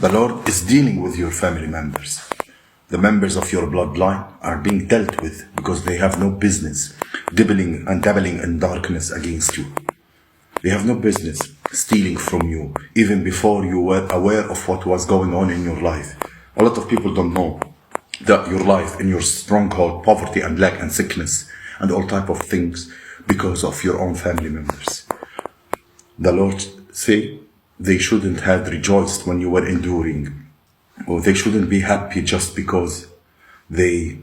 The Lord is dealing with your family members. The members of your bloodline are being dealt with because they have no business dibbling and dabbling in darkness against you. They have no business stealing from you, even before you were aware of what was going on in your life. A lot of people don't know that your life in your stronghold, poverty and lack and sickness and all type of things because of your own family members. The Lord say they shouldn't have rejoiced when you were enduring, or they shouldn't be happy just because they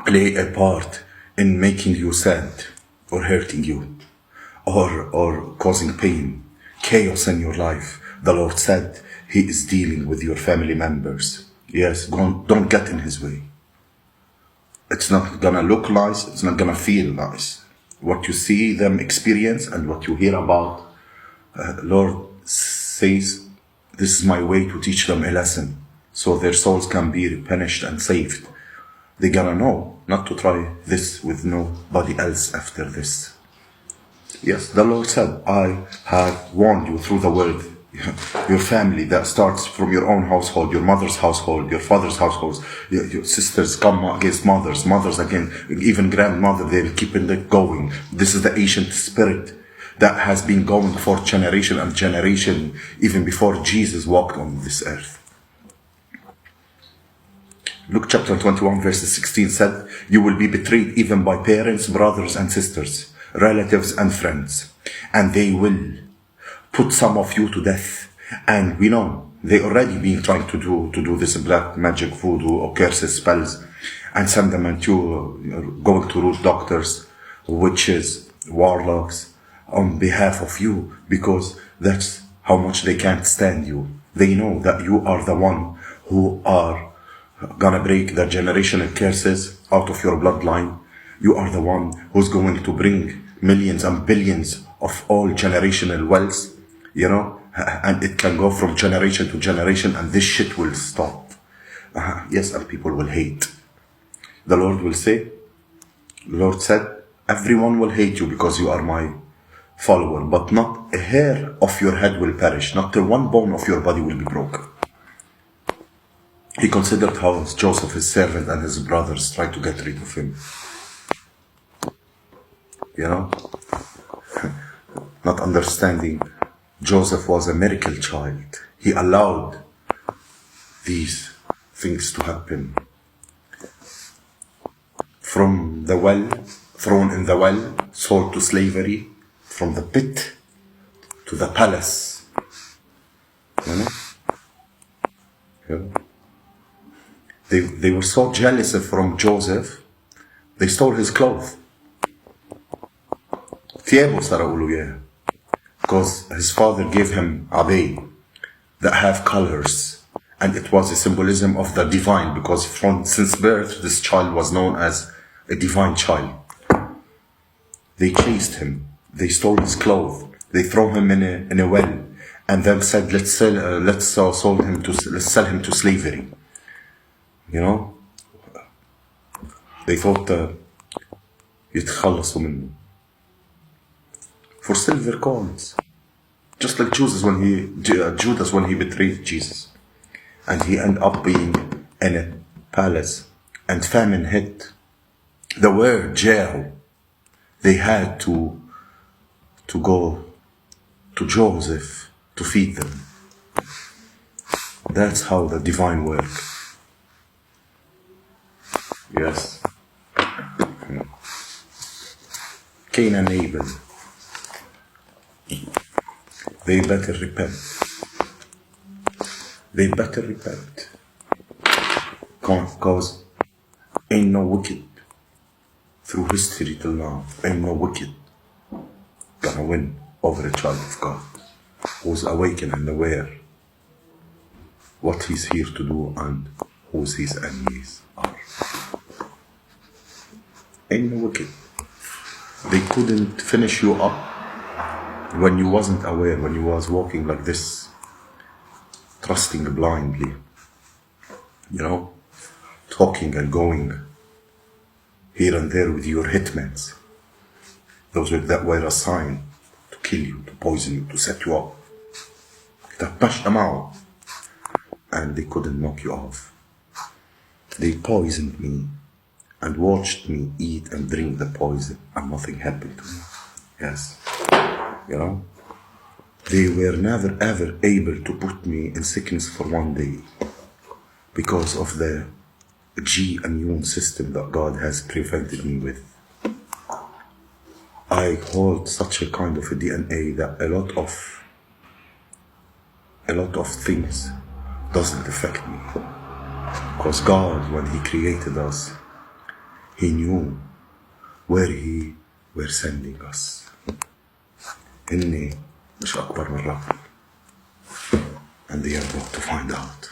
play a part in making you sad or hurting you or causing pain, chaos in your life. The Lord said He is dealing with your family members. Yes, don't get in His way. It's not gonna look nice, it's not gonna feel nice. What you see them experience and what you hear about, Lord says, this is my way to teach them a lesson, so their souls can be punished and saved. They're gonna know not to try this with nobody else after this. Yes, the Lord said, I have warned you through the word. Your family that starts from your own household, your mother's household, your father's household, your sisters come against mothers, mothers again, even grandmother, they'll keep it going. This is the ancient spirit that has been going for generation and generation, even before Jesus walked on this earth. Luke chapter 21 verse 16 said, you will be betrayed even by parents, brothers and sisters, relatives and friends, and they will put some of you to death. And we know they already been trying to do this black magic, voodoo or curses, spells, and send them into going to root doctors, witches, warlocks on behalf of you, because that's how much they can't stand you. They know that you are the one who are gonna break the generational curses out of your bloodline. You are the one who's going to bring millions and billions of all generational wealth, and it can go from generation to generation, and this shit will stop. Yes, and people will hate. The Lord will say, the Lord said, everyone will hate you because you are my follower, but not a hair of your head will perish, not till one bone of your body will be broken. He considered how Joseph, his servant, and his brothers tried to get rid of him. Not understanding Joseph was a miracle child. He allowed these things to happen. From the well, thrown in the well, sold to slavery, from the pit to the palace. They were so jealous from Joseph, they stole his clothes. Because his father gave him abay that have colors, and it was a symbolism of the divine, because since birth this child was known as a divine child. They chased him, they stole his clothes, they throw him in a well, and then said, let's sell him to slavery. They thought يتخلصوا منه for silver coins, just like Judas when he betrayed Jesus, and he ended up being in a palace, and famine hit. The word jail, they had to go to Joseph to feed them. That's how the divine works. Yes. Cain and Abel, they better repent. They better repent. Because ain't no wicked through history till now, ain't no wicked gonna win over a child of God who's awakened and aware what he's here to do and who his enemies are. Ain't no wicked. They couldn't finish you up when you wasn't aware, when you was walking like this, trusting blindly, talking and going here and there with your hitmans. Those that were assigned to kill you, to poison you, to set you up. تبشت معه. and they couldn't knock you off. They poisoned me and watched me eat and drink the poison, and nothing happened to me. Yes. You know? They were never ever able to put me in sickness for one day because of the G immune system that God has prevented me with. I hold such a kind of a DNA that a lot of things doesn't affect me. Because God, when He created us, He knew where He were sending us. إني مش أكبر من رب. And they are about to find out.